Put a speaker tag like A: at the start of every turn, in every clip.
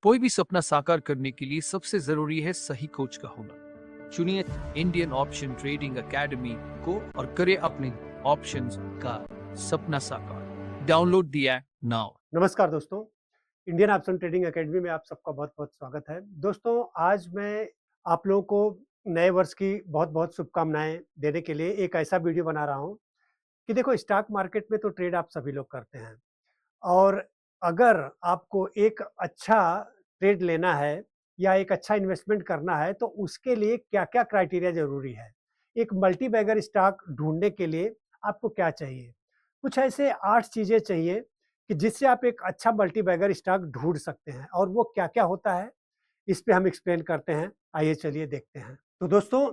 A: कोई भी सपना साकार करने के लिए सबसे जरूरी है सही कोच का होना। चुनिए इंडियन ऑप्शन ट्रेडिंग एकेडमी को और करें अपने ऑप्शंस का सपना साकार। Download the app now.
B: नमस्कार दोस्तों, इंडियन ऑप्शन ट्रेडिंग एकेडमी में आप सबका बहुत बहुत स्वागत है। दोस्तों, आज मैं आप लोगों को नए वर्ष की बहुत बहुत शुभकामनाएं देने के लिए एक ऐसा वीडियो बना रहा हूं कि देखो, स्टॉक मार्केट में तो ट्रेड आप सभी लोग करते हैं और अगर आपको एक अच्छा ट्रेड लेना है या एक अच्छा इन्वेस्टमेंट करना है तो उसके लिए क्या क्या क्राइटेरिया जरूरी है। एक मल्टी बैगर स्टॉक ढूंढने के लिए आपको क्या चाहिए? कुछ ऐसे 8 चीजें चाहिए कि जिससे आप एक अच्छा मल्टी बैगर स्टॉक ढूंढ सकते हैं। और वो क्या क्या होता है, इस पे हम एक्सप्लेन करते हैं। आइए चलिए देखते हैं। तो दोस्तों,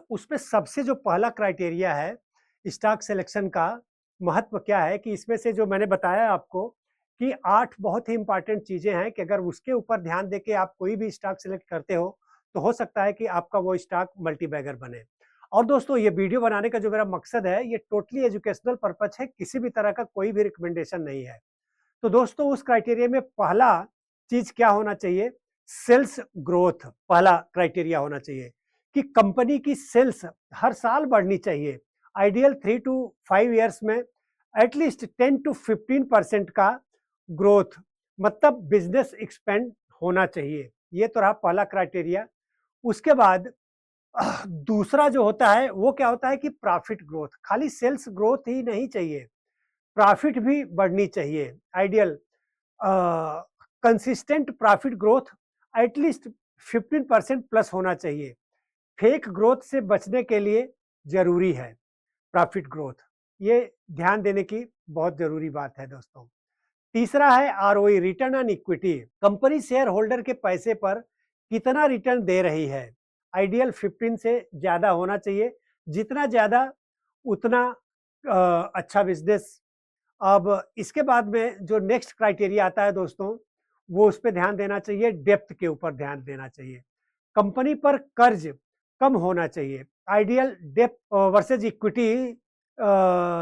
B: उसमें सबसे जो पहला क्राइटेरिया है स्टॉक सिलेक्शन का, महत्व क्या है कि इसमें से जो मैंने बताया आपको कि 8 बहुत ही इंपॉर्टेंट चीजें हैं कि अगर उसके ऊपर ध्यान देके आप कोई भी स्टॉक सिलेक्ट करते हो तो हो सकता है कि आपका वो स्टॉक मल्टी बैगर बने। और दोस्तों, ये वीडियो बनाने का जो मेरा मकसद है, ये टोटली एजुकेशनल पर्पज है, किसी भी तरह का कोई भी रिकमेंडेशन नहीं है। तो दोस्तों, उस क्राइटेरिया में पहला चीज क्या होना चाहिए? सेल्स ग्रोथ पहला क्राइटेरिया होना चाहिए कि कंपनी की सेल्स हर साल बढ़नी चाहिए। आइडियल 3 to 5 ईयर्स में एटलीस्ट 10 to 15% का ग्रोथ, मतलब बिजनेस एक्सपेंड होना चाहिए। ये तो रहा पहला क्राइटेरिया। उसके बाद दूसरा जो होता है वो क्या होता है कि प्रॉफिट ग्रोथ। खाली सेल्स ग्रोथ ही नहीं चाहिए, प्रॉफिट भी बढ़नी चाहिए। Ideal consistent profit growth at least 15% plus होना चाहिए। फेक ग्रोथ से बचने के लिए जरूरी है प्रॉफिट ग्रोथ। ये ध्यान देने की बहुत जरूरी बात है दोस्तों। तीसरा है ROE, return on equity. Company share holder के पैसे पर कितना रिटर्न दे रही है। आइडियल 15 से ज्यादा होना चाहिए। जितना ज्यादा उतना अच्छा बिजनेस। अब इसके बाद में जो नेक्स्ट क्राइटेरिया आता है दोस्तों, वो उस पर ध्यान देना चाहिए, डेप्थ के ऊपर ध्यान देना चाहिए। कंपनी पर कर्ज कम होना चाहिए। Ideal depth versus equity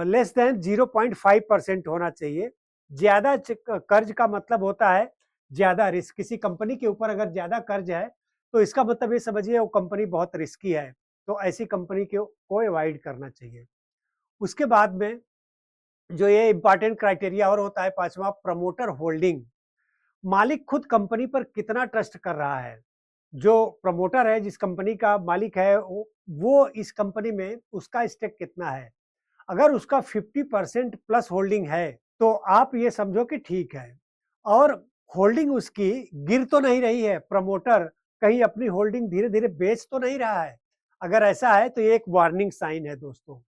B: less than 0.5% होना चाहिए। ज्यादा कर्ज का मतलब होता है ज्यादा रिस्क। किसी कंपनी के ऊपर अगर ज्यादा कर्ज है तो इसका मतलब ये समझिए वो कंपनी बहुत रिस्की है, तो ऐसी कंपनी को अवॉइड करना चाहिए। उसके बाद में जो ये इंपॉर्टेंट क्राइटेरिया और होता है पांचवा, प्रमोटर होल्डिंग। मालिक खुद कंपनी पर कितना ट्रस्ट कर रहा है। जो प्रमोटर है, जिस कंपनी का मालिक है, वो इस कंपनी में उसका स्टेक कितना है। अगर उसका 50% प्लस होल्डिंग है तो आप ये समझो कि ठीक है। और होल्डिंग उसकी गिर तो नहीं रही है, प्रमोटर कहीं अपनी होल्डिंग धीरे धीरे बेच तो नहीं रहा है। अगर ऐसा है तो ये एक वार्निंग साइन है दोस्तों।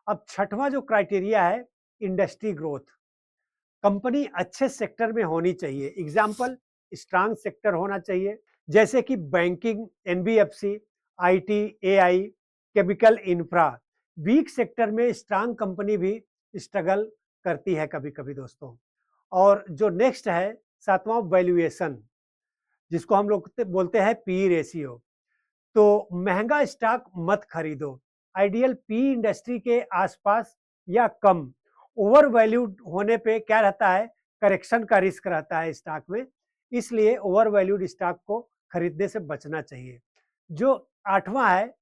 B: अब छठवां जो क्राइटेरिया है, इंडस्ट्री ग्रोथ। कंपनी अच्छे सेक्टर में होनी चाहिए। एग्जाम्पल, स्ट्रांग सेक्टर होना चाहिए, जैसे कि banking, NBFC, IT, AI, chemical, infra. Weak sector में स्ट्रांग कंपनी भी स्ट्रगल करती है कभी कभी दोस्तों। और जो नेक्स्ट है सातवां, वैल्यूएशन, जिसको हम लोग बोलते हैं पी रेशियो। तो महंगा स्टॉक मत खरीदो। आइडियल पी इंडस्ट्री के आसपास या कम। ओवर वैल्यूड होने पे क्या रहता है, करेक्शन का रिस्क रहता है स्टॉक में, इसलिए ओवर वैल्यूड स्टॉक को खरीदने से बचना चाहिए। जो आठवां है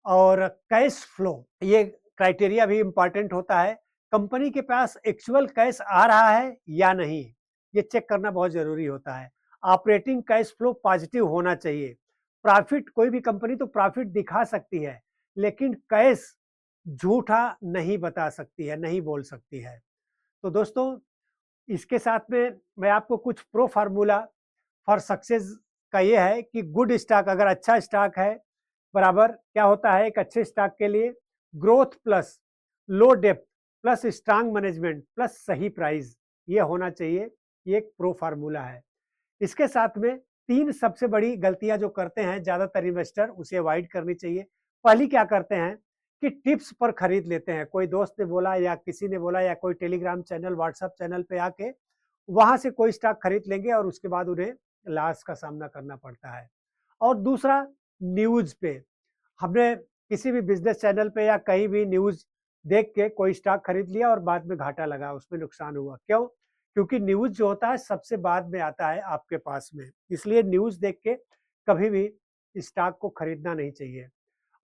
B: और कैश फ्लो, ये क्राइटेरिया भी इंपॉर्टेंट होता है। कंपनी के पास एक्चुअल कैश आ रहा है या नहीं, ये चेक करना बहुत जरूरी होता है। ऑपरेटिंग कैश फ्लो पॉजिटिव होना चाहिए। प्रॉफिट, कोई भी कंपनी तो प्रॉफिट दिखा सकती है लेकिन कैश झूठा नहीं बता सकती है, नहीं बोल सकती है। तो दोस्तों, इसके साथ में मैं आपको कुछ प्रो फार्मूला फॉर सक्सेस का ये है कि गुड स्टॉक, अगर अच्छा स्टॉक है, बराबर क्या होता है एक अच्छे स्टॉक के लिए, growth plus low depth plus strong management plus सही प्राइस, ये होना चाहिए। ये एक प्रो फार्मूला है। इसके साथ में 3 सबसे बड़ी गलतियां जो करते हैं ज्यादातर इन्वेस्टर, उसे अवॉइड करनी चाहिए। पहली क्या करते हैं कि टिप्स पर खरीद लेते हैं। कोई दोस्त ने बोला या किसी ने बोला या कोई टेलीग्राम चैनल, व्हाट्सएप चैनल पे आके वहां से कोई स्टॉक खरीद लेंगे और उसके बाद उन्हें लॉस का सामना करना पड़ता है। और दूसरा, न्यूज पे, हमने किसी भी बिजनेस चैनल पे या कहीं भी न्यूज देख के कोई स्टॉक खरीद लिया और बाद में घाटा लगा, उसमें नुकसान हुआ। क्यों? क्योंकि न्यूज़ जो होता है सबसे बाद में आता है आपके पास में, इसलिए न्यूज़ देख के कभी भी स्टॉक को खरीदना नहीं चाहिए।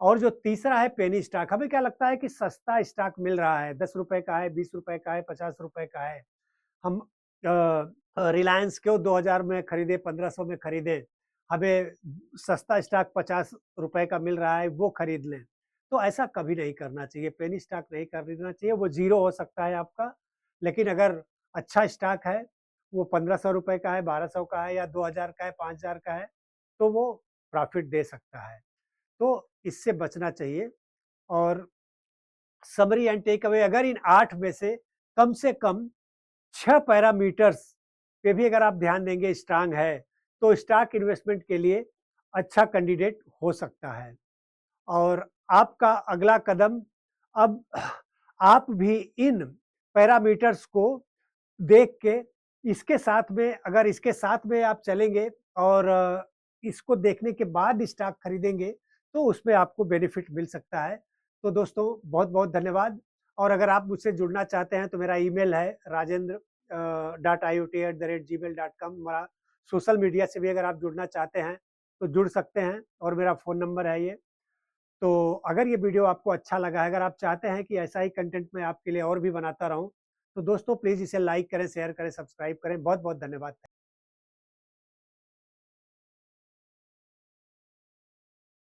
B: और जो तीसरा है पेनी स्टॉक, हमें क्या लगता है कि सस्ता स्टॉक मिल रहा है, ₹10 का है, ₹20 का है, ₹50 का है। हम रिलायंस क्यों 2000 में खरीदे, 1500 में खरीदे, हमें सस्ता स्टॉक ₹50 का मिल रहा है, वो खरीद लें। तो ऐसा कभी नहीं करना चाहिए, पेनी स्टॉक नहीं खरीदना चाहिए, वो ज़ीरो हो सकता है आपका, लेकिन अगर अच्छा स्टॉक है, वो ₹1500 का है, 1200 का है या 2000 का है, 5000 का है, तो वो प्रॉफ़िट दे सकता है। तो इससे बचना चाहिए। और समरी एंड टेक अवे, अगर इन 8 में से कम 6 पैरामीटर्स पे भी अगर आप ध्यान देंगे स्ट्रांग है, तो स्टॉक इन्वेस्टमेंट के लिए अच्छा कैंडिडेट हो सकता है। और आपका अगला कदम, अब आप भी इन पैरामीटर्स को देख के इसके साथ में आप चलेंगे और इसको देखने के बाद स्टॉक खरीदेंगे, तो उसमें आपको बेनिफिट मिल सकता है। तो दोस्तों बहुत-बहुत धन्यवाद। और अगर आप मुझसे जुड़ना चाहते हैं तो मेरा ईमेल है rajendra.iot@gmail.com। हमारा सोशल मीडिया से भी अगर आप जुड़ना चाहते हैं तो जुड़ सकते हैं और मेरा फ़ोन नंबर है ये। तो अगर ये वीडियो आपको अच्छा लगा है, अगर आप चाहते हैं कि ऐसा ही कंटेंट मैं आपके लिए और भी बनाता रहूँ, तो दोस्तों प्लीज़ इसे लाइक करें, शेयर करें, सब्सक्राइब करें। बहुत-बहुत धन्यवाद।